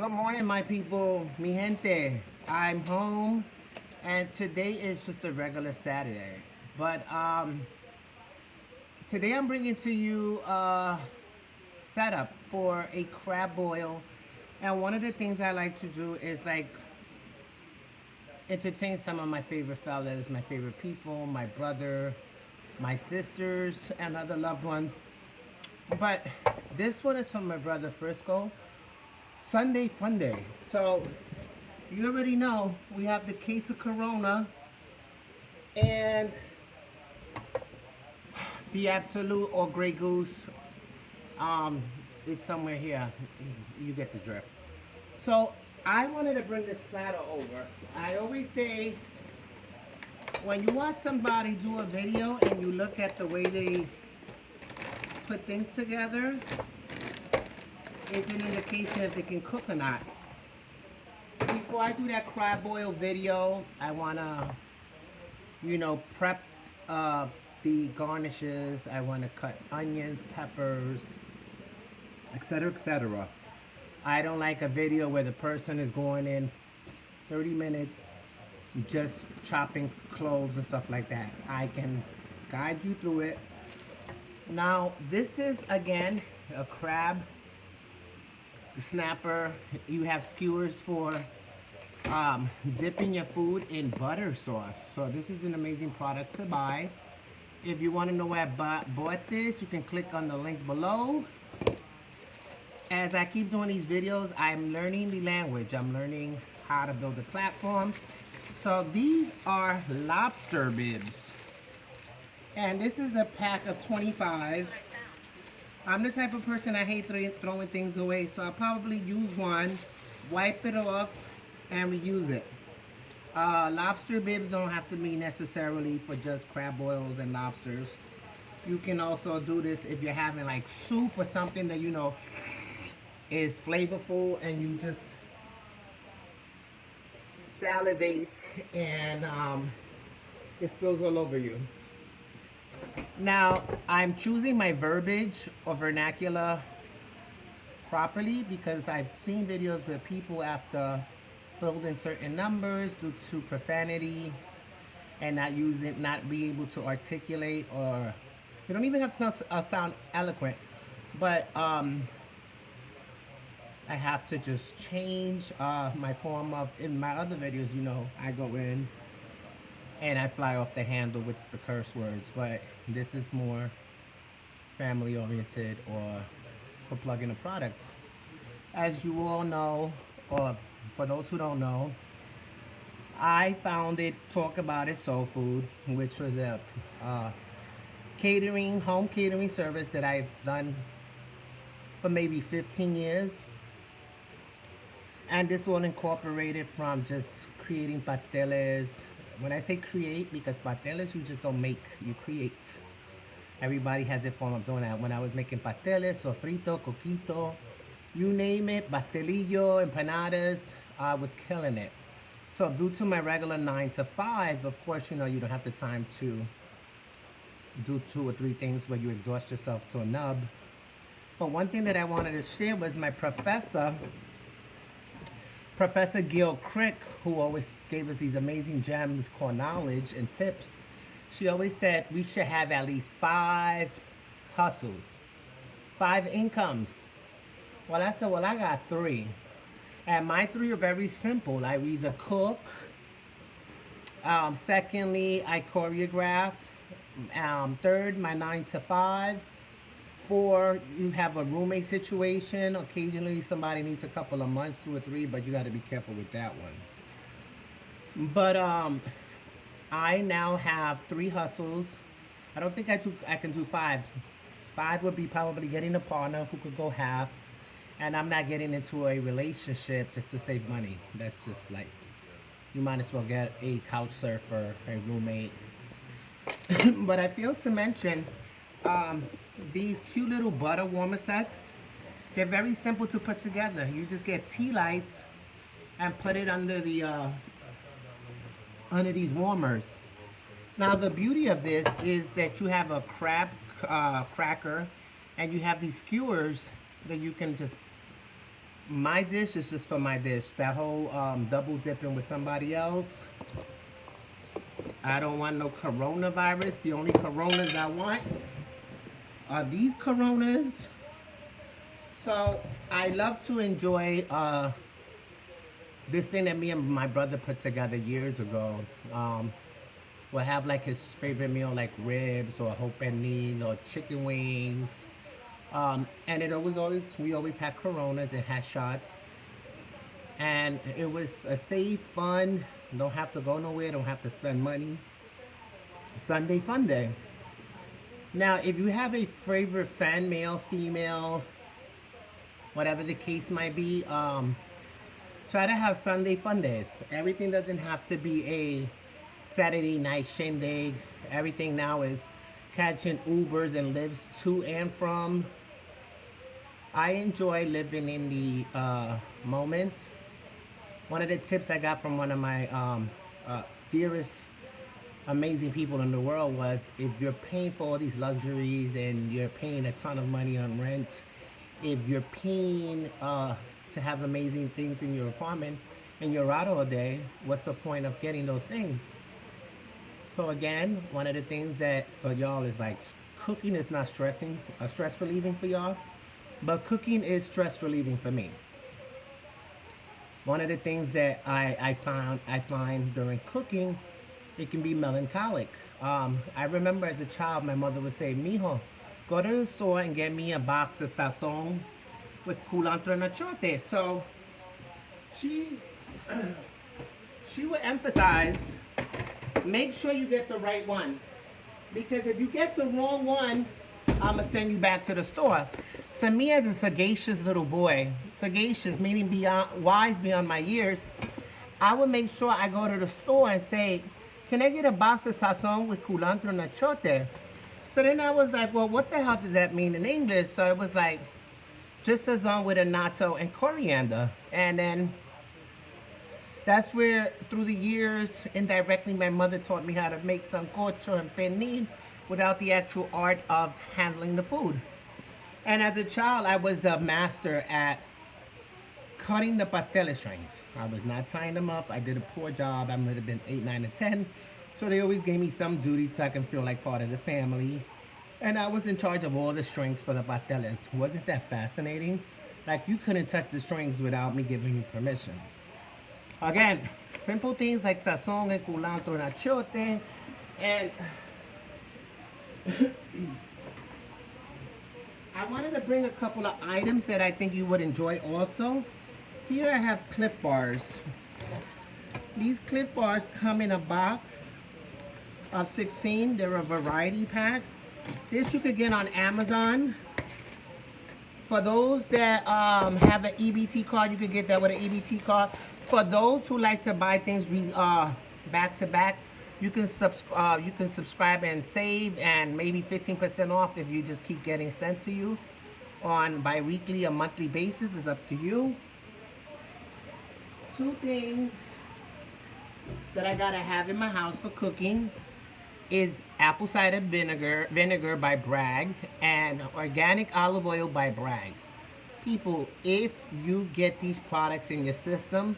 Good morning, my people, mi gente. I'm home, and today is just a regular Saturday. But today I'm bringing to you a setup for a crab boil. And one of the things I like to do is like entertain some of my favorite fellas, my favorite people, my brother, my sisters, and other loved ones. But this one is from my brother Frisco. Sunday Fun Day. So you already know we have the case of Corona and the Absolute or Grey Goose is somewhere here. You get the drift. So I wanted to bring this platter over. I always say when you watch somebody do a video and you look at the way they put things together, it's an indication if they can cook or not. Before I do that crab boil video, I wanna, prep the garnishes. I wanna cut onions, peppers, etc., etc. I don't like a video where the person is going in 30 minutes just chopping cloves and stuff like that. I can guide you through it. Now, this is again a crab snapper. You have skewers for dipping your food in butter sauce. So this is an amazing product to buy. If you want to know where I bought this, you can click on the link below. As I keep doing these videos, I'm learning the language. I'm learning how to build a platform. So these are lobster bibs. And this is a pack of 25. I'm the type of person I hate throwing things away, so I'll probably use one, wipe it off, and reuse it. Lobster bibs don't have to be necessarily for just crab boils and lobsters. You can also do this if you're having like soup or something that is flavorful and you just salivate and it spills all over you. Now, I'm choosing my verbiage or vernacular properly because I've seen videos where people after building certain numbers due to profanity and not be able to articulate, or you don't even have to sound eloquent, but I have to just change my form of, in my other videos, I go in and I fly off the handle with the curse words, but this is more family oriented or for plugging a product. As you all know, or for those who don't know, I founded Talk About It Soul Food, which was a home catering service that I've done for maybe 15 years. And this all incorporated from just creating pasteles. When I say create, because pasteles you just don't make, you create. Everybody has their form of doing that. When I was making pasteles, sofrito, coquito, you name it, pastelillo, empanadas, I was killing it. So due to my regular 9 to 5, of course, you don't have the time to do 2 or 3 things where you exhaust yourself to a nub. But one thing that I wanted to share was my Professor Gil Crick, who always gave us these amazing gems called knowledge and tips. She always said we should have at least 5 hustles, 5 incomes. Well, I said, well, I got 3. And my 3 are very simple. I either cook. Secondly, I choreographed. Third, my 9 to 5. 4, you have a roommate situation. Occasionally, somebody needs a couple of months, 2 or 3, but you got to be careful with that one. But I now have 3 hustles. I don't think I can do 5. 5 would be probably getting a partner who could go half. And I'm not getting into a relationship just to save money. That's just like, you might as well get a couch surfer, a roommate. But I failed to mention these cute little butter warmer sets. They're very simple to put together. You just get tea lights and put it under these warmers. Now the beauty of this is that you have a crab cracker and you have these skewers that you can just My dish is just for my dish. That whole double dipping with somebody else, I don't want no coronavirus. The only coronas I want are these coronas. So I love to enjoy this thing that me and my brother put together years ago. We'll have like his favorite meal, like ribs or hope and need or chicken wings. And it always we always had Coronas and had shots, and it was a safe, fun. Don't have to go nowhere. Don't have to spend money. Sunday fun day. Now, if you have a favorite fan, male, female, whatever the case might be, try to have Sunday fun days. Everything doesn't have to be a Saturday night shindig. Everything now is catching Ubers and lives to and from. I enjoy living in the moment. One of the tips I got from one of my dearest, amazing people in the world was, if you're paying for all these luxuries and you're paying a ton of money on rent, if you're paying to have amazing things in your apartment and you're out all day, what's the point of getting those things? So again, one of the things that for y'all is like, cooking is not stress relieving for y'all, but cooking is stress relieving for me. One of the things that I find during cooking, it can be melancholic. I remember as a child, my mother would say, "Mijo, go to the store and get me a box of sazon with culantro and achote." So she she would emphasize, make sure you get the right one, because if you get the wrong one, I'm gonna send you back to the store. So me, as a sagacious little boy, sagacious meaning beyond wise beyond my years, I would make sure I go to the store and say, "Can I get a box of sazon with culantro and achote?" So then I was like, well, what the hell does that mean in English? So it was like, just sazon with annatto and coriander. And then that's where, through the years, indirectly, my mother taught me how to make sancocho and pernil without the actual art of handling the food. And as a child, I was the master at cutting the patella strings. I was not tying them up. I did a poor job. I might have been 8, 9, or 10. So they always gave me some duty so I can feel like part of the family. And I was in charge of all the strings for the patelas. Wasn't that fascinating? Like, you couldn't touch the strings without me giving you permission. Again, simple things like sazon and culantro and achote. And I wanted to bring a couple of items that I think you would enjoy also. Here I have Cliff Bars. These Cliff Bars come in a box of 16. They're a variety pack. This you could get on Amazon. For those that have an EBT card, you could get that with an EBT card. For those who like to buy things back to back, you can subscribe and save, and maybe 15% off if you just keep getting sent to you on bi-weekly or monthly basis. Is up to you. Two things that I gotta have in my house for cooking is apple cider vinegar by Bragg and organic olive oil by Bragg. People, if you get these products in your system,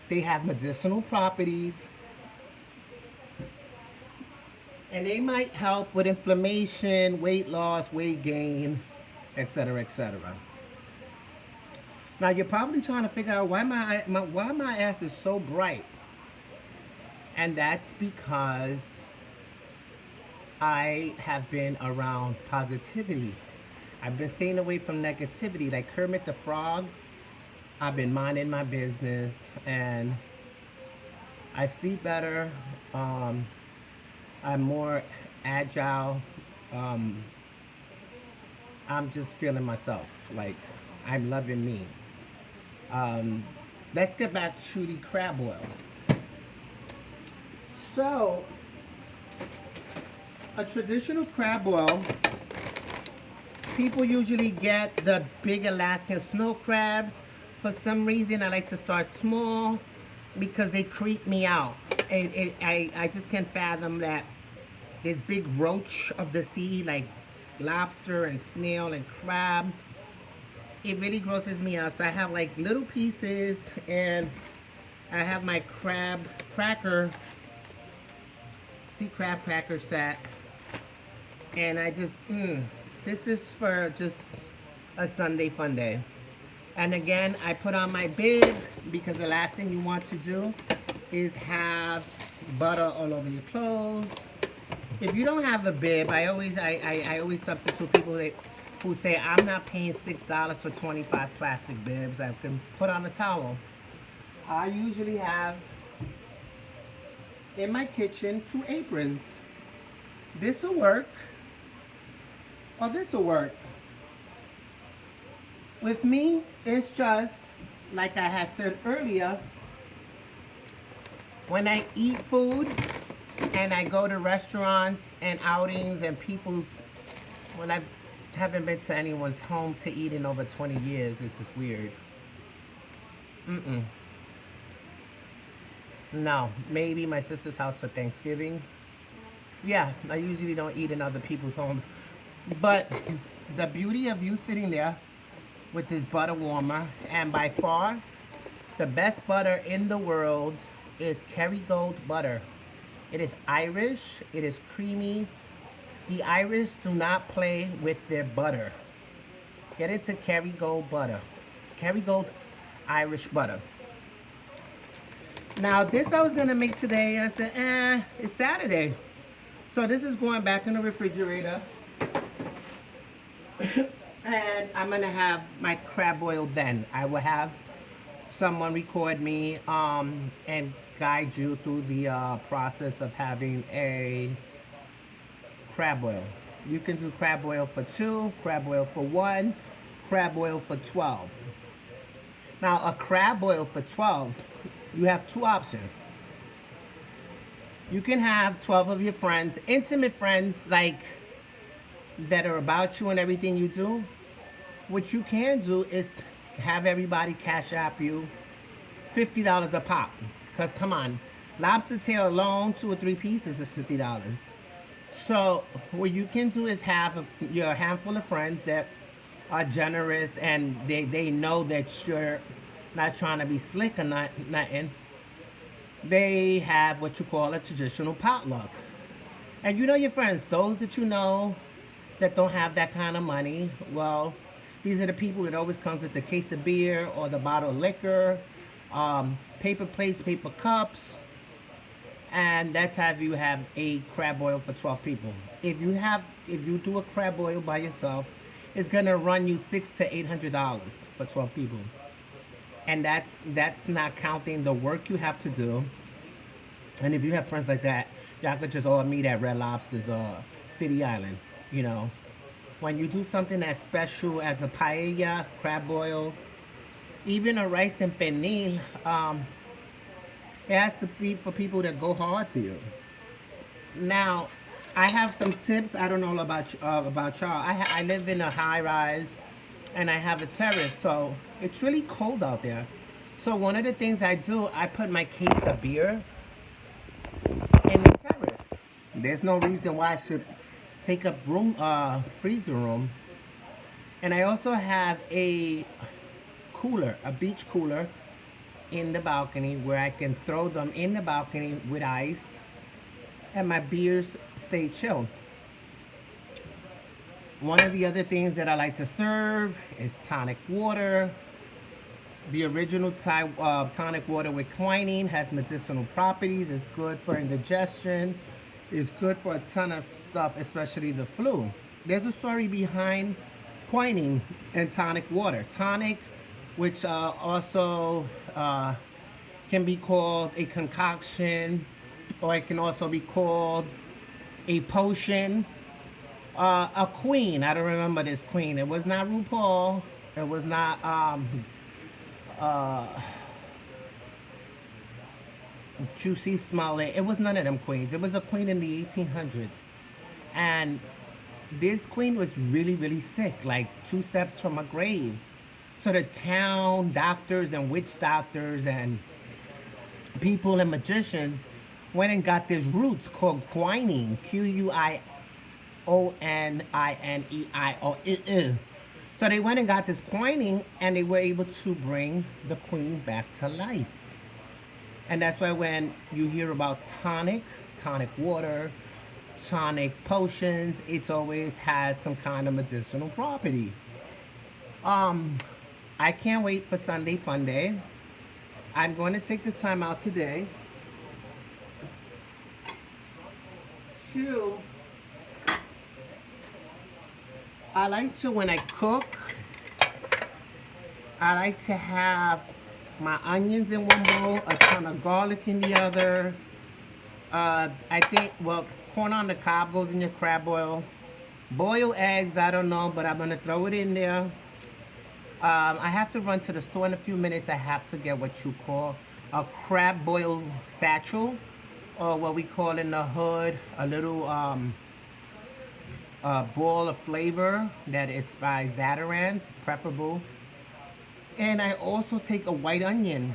they have medicinal properties, and they might help with inflammation, weight loss, weight gain, etc., etc. Now you're probably trying to figure out why my ass is so bright, and that's because I have been around positivity. I've been staying away from negativity. Like Kermit the Frog, I've been minding my business, and I sleep better. I'm more agile. I'm just feeling myself. Like, I'm loving me. Let's get back to the crab oil. So, a traditional crab oil, people usually get the big Alaskan snow crabs. For some reason, I like to start small because they creep me out. I just can't fathom that this big roach of the sea, like lobster and snail and crab. it really grosses me out. So I have like little pieces, and I have my crab cracker. See, crab cracker set. And I just, this is for just a Sunday fun day. And again, I put on my bib because the last thing you want to do is have butter all over your clothes. If you don't have a bib, I always substitute people who say, I'm not paying $6 for 25 plastic bibs. I can put on a towel. I usually have in my kitchen 2 aprons. This will work, or this will work. With me, it's just, like I had said earlier, when I eat food and I go to restaurants and outings and when I haven't been to anyone's home to eat in over 20 years, it's just weird. No, maybe my sister's house for Thanksgiving. Yeah, I usually don't eat in other people's homes. But the beauty of you sitting there with this butter warmer, and by far the best butter in the world is Kerrygold butter. It is Irish, it is creamy. The Irish do not play with their butter. Get into Kerrygold butter. Kerrygold Irish butter. Now this I was gonna make today, and I said, it's Saturday. So this is going back in the refrigerator. And I'm gonna have my crab boil then. I will have someone record me and guide you through the process of having a crab boil. You can do crab boil for 2, crab boil for 1, crab boil for 12. Now a crab boil for 12, you have 2 options. You can have 12 of your friends, intimate friends, like that are about you and everything you do. What you can do is have everybody cash app you $50 a pop. Because come on, lobster tail alone, 2 or 3 pieces is $50. So what you can do is have your handful of friends that are generous, and they know that you're not trying to be slick or nothing. They have what you call a traditional potluck. And you know your friends, those that you know that don't have that kind of money, well, these are the people that always comes with the case of beer or the bottle of liquor, paper plates, paper cups, and that's how you have a crab boil for 12 people. If you do a crab boil by yourself, it's gonna run you $600 to $800 for 12 people, and that's not counting the work you have to do. And if you have friends like that, y'all could just all meet at Red Lobster's City Island. You know, when you do something as special as a paella, crab boil, even a rice and pernil, it has to be for people that go hard for you. Now, I have some tips. I don't know about y'all. I live in a high rise, and I have a terrace, so it's really cold out there. So one of the things I do, I put my case of beer in the terrace. There's no reason why I should take up freezer room. And I also have a cooler, a beach cooler in the balcony where I can throw them in the balcony with ice, and my beers stay chilled. One of the other things that I like to serve is tonic water. The original tonic water with quinine has medicinal properties. It's good for indigestion. It's good for a ton of stuff, especially the flu. There's a story behind quinine and tonic water. Tonic, which also can be called a concoction, or it can also be called a potion. A queen, I don't remember this queen. It was not RuPaul. It was not Juicy Smollett. It was none of them queens. It was a queen in the 1800s. And this queen was really, really sick, like 2 steps from a grave. So the town doctors and witch doctors and people and magicians went and got these roots called quinine, Quinine. So they went and got this coining, and they were able to bring the queen back to life. And that's why when you hear about tonic water, tonic potions, it's always has some kind of medicinal property. Um, I can't wait for Sunday Fun Day. I'm going to take the time out today to. I like to, when I cook, I like to have my onions in one bowl, a ton of garlic in the other. I think, well, corn on the cob goes in your crab boil. Boiled eggs, I don't know, but I'm going to throw it in there. I have to run to the store in a few minutes. I have to get what you call a crab boil satchel, or what we call in the hood a little ball of flavor that it's by Zatarain's, preferable. And I also take a white onion,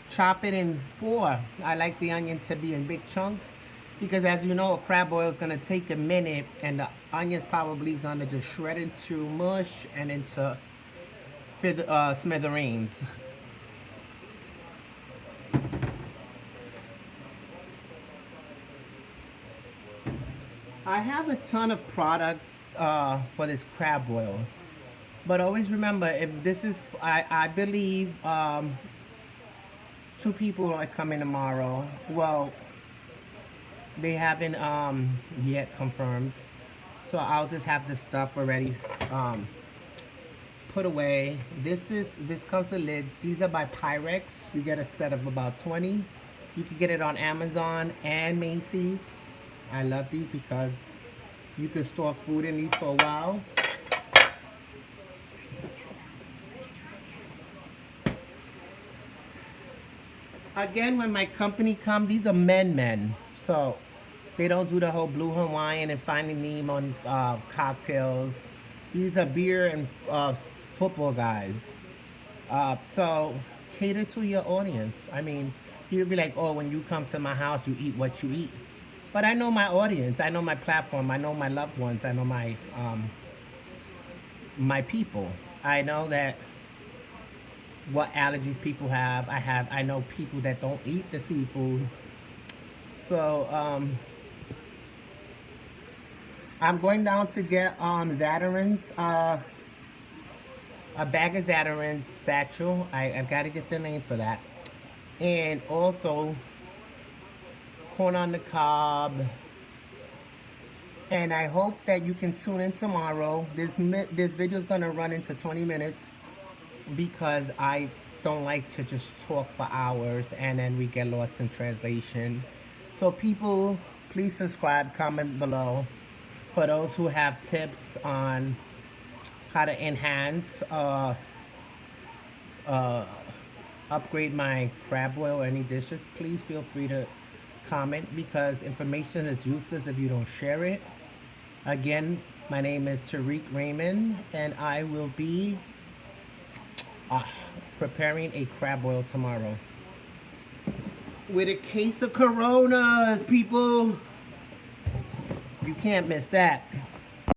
chop it in four. I like the onion to be in big chunks because, as you know, a crab boil is going to take a minute, and the onion's probably going to just shred into mush and into smithereens. I have a ton of products for this crab boil, but always remember, if this is, I believe two people are coming tomorrow. Well, they haven't yet confirmed, so I'll just have the stuff already put away. This comes with lids. These are by Pyrex. You get a set of about 20. You can get it on Amazon and Macy's. I love these because you can store food in these for a while. Again, when my company come, these are men. So they don't do the whole Blue Hawaiian and Finding Nemo on cocktails. These are beer and football guys. So cater to your audience. I mean, you'll be like, oh, when you come to my house, you eat what you eat. But I know my audience. I know my platform. I know my loved ones. I know my people. I know that what allergies people have. I know people that don't eat the seafood. So I'm going down to get Zatarain's, a bag of Zatarain's satchel. I've got to get the name for that. And also corn on the cob. And I hope that you can tune in tomorrow. This video is going to run into 20 minutes because I don't like to just talk for hours and then we get lost in translation. So people, please subscribe, comment below. For those who have tips on how to enhance, upgrade my crab boil or any dishes, please feel free to comment, because information is useless if you don't share it. Again, my name is Tariq Raymond, and I will be preparing a crab boil tomorrow with a case of Coronas, people. You can't miss that.